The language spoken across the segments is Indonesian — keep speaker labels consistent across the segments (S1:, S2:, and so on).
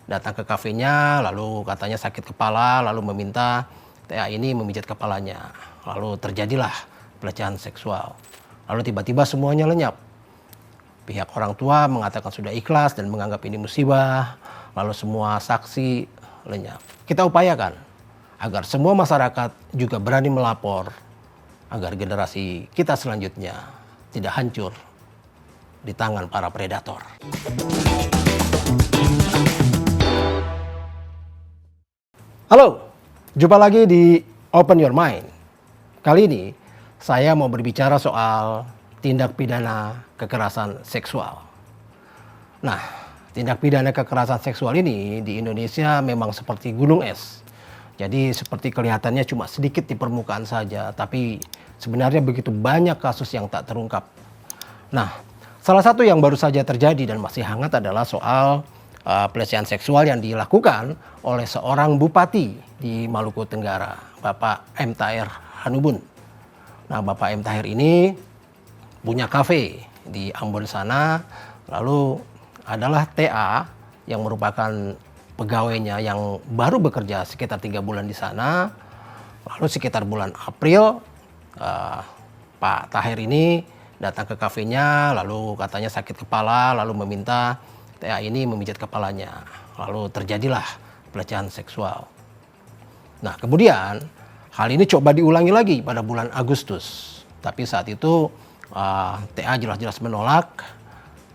S1: datang ke kafenya, lalu katanya sakit kepala, lalu meminta TA ini memijat kepalanya. Lalu terjadilah pelecehan seksual. Lalu tiba-tiba semuanya lenyap. Pihak orang tua mengatakan sudah ikhlas dan menganggap ini musibah. Lalu semua saksi lenyap. Kita upayakan agar semua masyarakat juga berani melapor, agar generasi kita selanjutnya tidak hancur di tangan para predator. Halo, jumpa lagi di Open Your Mind. Kali ini saya mau berbicara soal tindak pidana kekerasan seksual. Nah, tindak pidana kekerasan seksual ini di Indonesia memang seperti gunung es. Jadi seperti kelihatannya cuma sedikit di permukaan saja, tapi sebenarnya begitu banyak kasus yang tak terungkap. Nah, salah satu yang baru saja terjadi dan masih hangat adalah soal pelecehan seksual yang dilakukan oleh seorang bupati di Maluku Tenggara, Bapak M. Tahir Hanubun. Nah, Bapak M. Tahir ini punya kafe di Ambon sana, lalu adalah TA yang merupakan pegawainya yang baru bekerja sekitar 3 bulan di sana. Lalu sekitar bulan April, Pak Tahir ini datang ke kafenya, lalu katanya sakit kepala, lalu meminta TA ini memijat kepalanya. Lalu terjadilah pelecehan seksual. Nah, kemudian hal ini coba diulangi lagi pada bulan Agustus. Tapi saat itu TA jelas-jelas menolak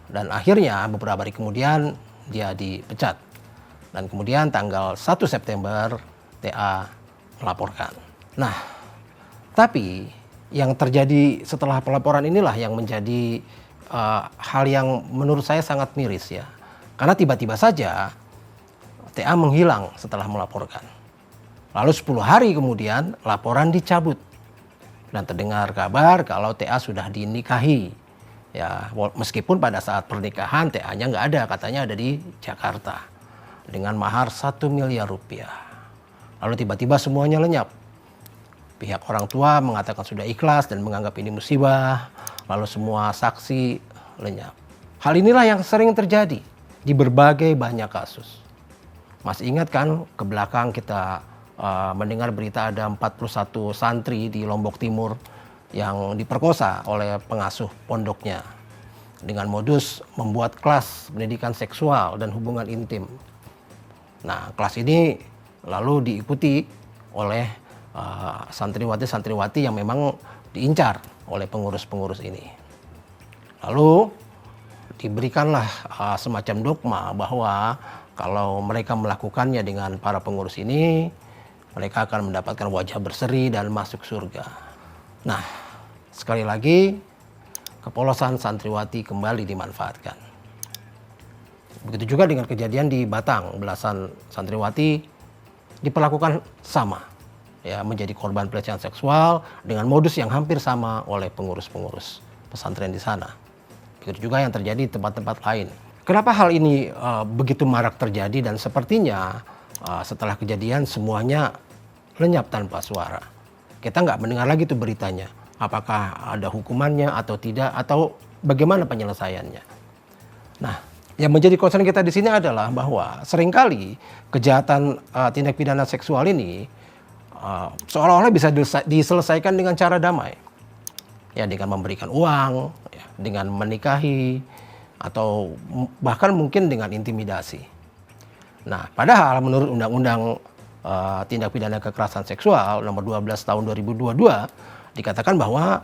S1: dan akhirnya beberapa hari kemudian dia dipecat. Dan kemudian tanggal 1 September TA melaporkan. Nah, tapi yang terjadi setelah pelaporan inilah yang menjadi hal yang menurut saya sangat miris ya. Karena tiba-tiba saja TA menghilang setelah melaporkan. Lalu 10 hari kemudian laporan dicabut. Dan terdengar kabar kalau TA sudah dinikahi. Ya, meskipun pada saat pernikahan TA-nya nggak ada, katanya ada di Jakarta. Dengan mahar 1 miliar rupiah. Lalu tiba-tiba semuanya lenyap. Pihak orang tua mengatakan sudah ikhlas dan menganggap ini musibah. Lalu semua saksi lenyap. Hal inilah yang sering terjadi di berbagai banyak kasus. Masih ingat kan ke belakang kita mendengar berita ada 41 santri di Lombok Timur yang diperkosa oleh pengasuh pondoknya dengan modus membuat kelas pendidikan seksual dan hubungan intim. Nah, kelas ini lalu diikuti oleh santriwati-santriwati yang memang diincar oleh pengurus-pengurus ini. Lalu diberikanlah semacam dogma bahwa kalau mereka melakukannya dengan para pengurus ini, mereka akan mendapatkan wajah berseri dan masuk surga. Nah, sekali lagi, kepolosan santriwati kembali dimanfaatkan. Begitu juga dengan kejadian di Batang, belasan santriwati diperlakukan sama, ya, menjadi korban pelecehan seksual dengan modus yang hampir sama oleh pengurus-pengurus pesantren di sana. Begitu juga yang terjadi di tempat-tempat lain. Kenapa hal ini begitu marak terjadi dan sepertinya setelah kejadian semuanya lenyap tanpa suara. Kita nggak mendengar lagi tuh beritanya. Apakah ada hukumannya atau tidak, atau bagaimana penyelesaiannya. Nah, yang menjadi concern kita di sini adalah bahwa seringkali kejahatan tindak pidana seksual ini seolah-olah bisa diselesaikan dengan cara damai. Ya, dengan memberikan uang, ya, dengan menikahi, atau bahkan mungkin dengan intimidasi. Nah, padahal menurut Undang-Undang Tindak Pidana Kekerasan Seksual nomor 12 tahun 2022 dikatakan bahwa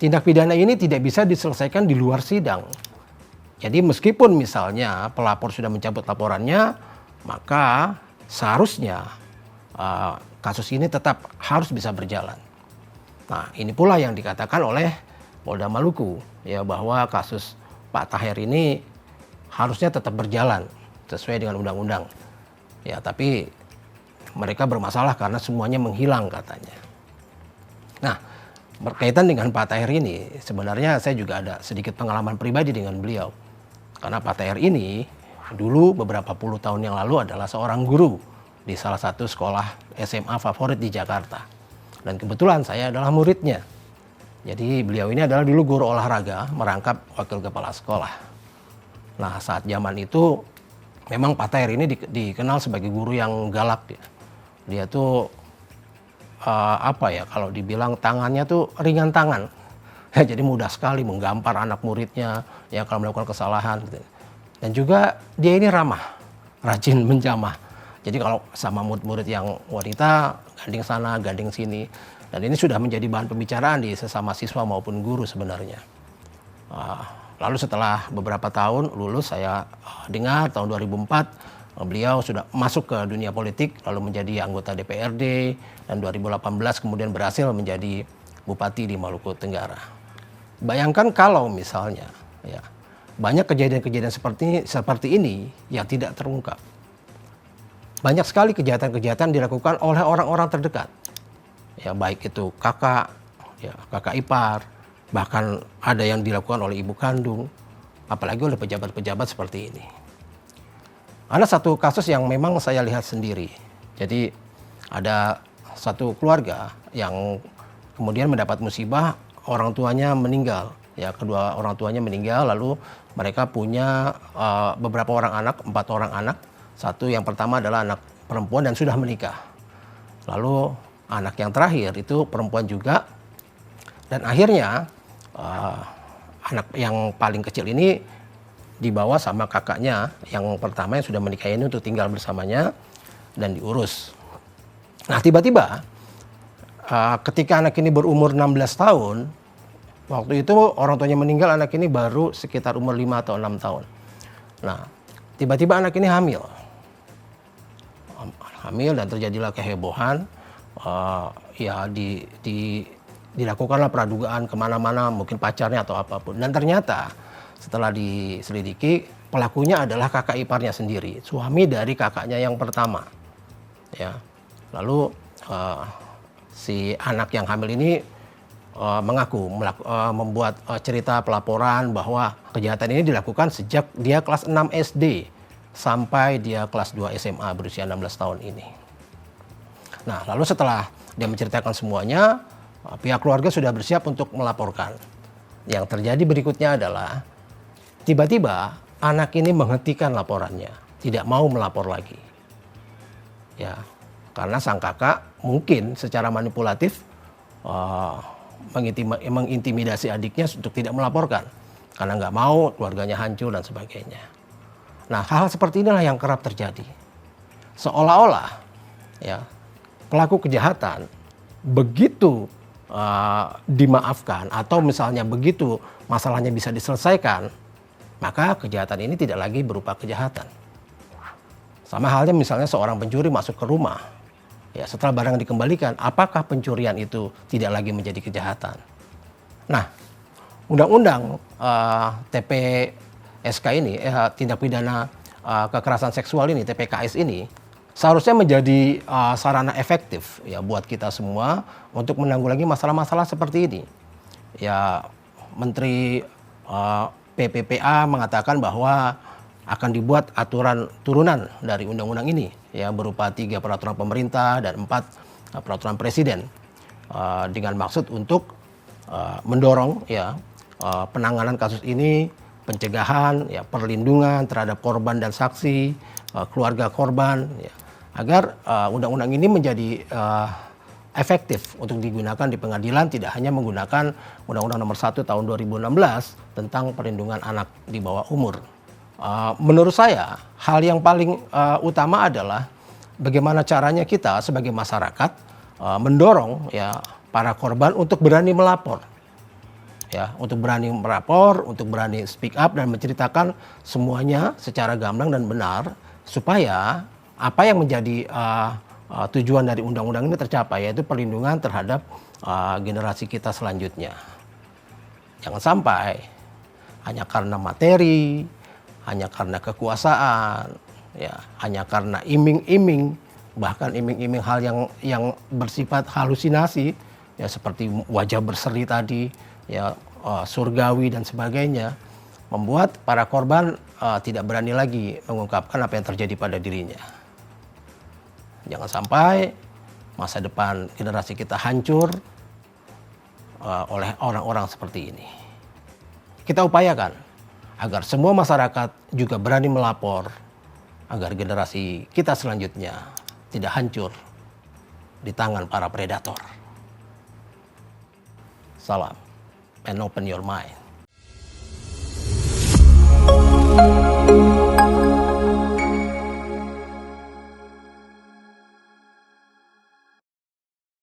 S1: tindak pidana ini tidak bisa diselesaikan di luar sidang. Jadi meskipun misalnya pelapor sudah mencabut laporannya, maka seharusnya kasus ini tetap harus bisa berjalan. Nah, ini pula yang dikatakan oleh Polda Maluku, ya, bahwa kasus Pak Tahir ini harusnya tetap berjalan sesuai dengan undang-undang. Ya, tapi mereka bermasalah karena semuanya menghilang katanya. Nah, berkaitan dengan Pak Tahir ini, sebenarnya saya juga ada sedikit pengalaman pribadi dengan beliau. Karena Pak Tahir ini dulu beberapa puluh tahun yang lalu adalah seorang guru di salah satu sekolah SMA favorit di Jakarta. Dan kebetulan saya adalah muridnya. Jadi beliau ini adalah dulu guru olahraga merangkap wakil kepala sekolah. Nah, saat zaman itu memang Pak Tahir ini dikenal sebagai guru yang galak dia. Dia tuh apa ya, kalau dibilang tangannya tuh ringan tangan. Ya, jadi mudah sekali menggampar anak muridnya ya kalau melakukan kesalahan gitu. Dan juga dia ini ramah, rajin menjamah. Jadi kalau sama murid-murid yang wanita, gandeng sana, gandeng sini. Dan ini sudah menjadi bahan pembicaraan di sesama siswa maupun guru sebenarnya. Lalu setelah beberapa tahun lulus, saya dengar tahun 2004 beliau sudah masuk ke dunia politik, lalu menjadi anggota DPRD, dan 2018 kemudian berhasil menjadi bupati di Maluku Tenggara. Bayangkan kalau misalnya ya, banyak kejadian-kejadian seperti ini yang tidak terungkap. Banyak sekali kejahatan-kejahatan dilakukan oleh orang-orang terdekat. Ya, baik itu kakak, ya, kakak ipar, bahkan ada yang dilakukan oleh ibu kandung, apalagi oleh pejabat-pejabat seperti ini. Ada satu kasus yang memang saya lihat sendiri. Jadi ada satu keluarga yang kemudian mendapat musibah, orang tuanya meninggal. Ya, kedua orang tuanya meninggal, lalu mereka punya beberapa orang anak, 4 orang anak. Satu yang pertama adalah anak perempuan dan sudah menikah. Lalu anak yang terakhir itu perempuan juga. Dan akhirnya anak yang paling kecil ini dibawa sama kakaknya yang pertama yang sudah menikah ini untuk tinggal bersamanya dan diurus. Nah, tiba-tiba ketika anak ini berumur 16 tahun, waktu itu orang tuanya meninggal, anak ini baru sekitar umur 5 atau 6 tahun. Nah, tiba-tiba anak ini hamil. Hamil dan terjadilah kehebohan. Ya dilakukanlah pradugaan kemana-mana, mungkin pacarnya atau apapun. Dan ternyata setelah diselidiki, pelakunya adalah kakak iparnya sendiri, suami dari kakaknya yang pertama. Ya, lalu si anak yang hamil ini mengaku membuat cerita pelaporan bahwa kejahatan ini dilakukan sejak dia kelas 6 SD sampai dia kelas 2 SMA berusia 16 tahun ini. Nah, lalu setelah dia menceritakan semuanya, pihak keluarga sudah bersiap untuk melaporkan. Yang terjadi berikutnya adalah tiba-tiba anak ini menghentikan laporannya, tidak mau melapor lagi. Ya, karena sang kakak mungkin secara manipulatif mengintimidasi adiknya untuk tidak melaporkan karena nggak mau keluarganya hancur dan sebagainya. Nah, hal seperti inilah yang kerap terjadi. Seolah-olah ya, pelaku kejahatan begitu dimaafkan atau misalnya begitu masalahnya bisa diselesaikan, maka kejahatan ini tidak lagi berupa kejahatan. Sama halnya misalnya seorang pencuri masuk ke rumah, ya, setelah barang dikembalikan, apakah pencurian itu tidak lagi menjadi kejahatan? Nah, undang-undang TPSK ini, tindak pidana kekerasan seksual ini, TPKS ini, seharusnya menjadi sarana efektif ya buat kita semua untuk menanggulangi masalah-masalah seperti ini. Ya, Menteri PPPA mengatakan bahwa akan dibuat aturan turunan dari undang-undang ini ya berupa 3 peraturan pemerintah dan 4 peraturan presiden dengan maksud untuk mendorong ya penanganan kasus ini, pencegahan ya, perlindungan terhadap korban dan saksi, keluarga korban ya, agar undang-undang ini menjadi efektif untuk digunakan di pengadilan, tidak hanya menggunakan Undang-Undang Nomor 1 Tahun 2016 tentang perlindungan anak di bawah umur. Menurut saya hal yang paling utama adalah bagaimana caranya kita sebagai masyarakat mendorong ya para korban untuk berani melapor, ya, untuk berani melapor, untuk berani speak up dan menceritakan semuanya secara gamblang dan benar supaya apa yang menjadi tujuan dari undang-undang ini tercapai, yaitu perlindungan terhadap generasi kita selanjutnya. Jangan sampai hanya karena materi, hanya karena kekuasaan, ya, hanya karena iming-iming, bahkan iming-iming hal yang bersifat halusinasi, ya seperti wajah berseri tadi, ya surgawi dan sebagainya, membuat para korban tidak berani lagi mengungkapkan apa yang terjadi pada dirinya. Jangan sampai masa depan generasi kita hancur oleh orang-orang seperti ini. Kita upayakan agar semua masyarakat juga berani melapor, agar generasi kita selanjutnya tidak hancur di tangan para predator. Salam and open your mind.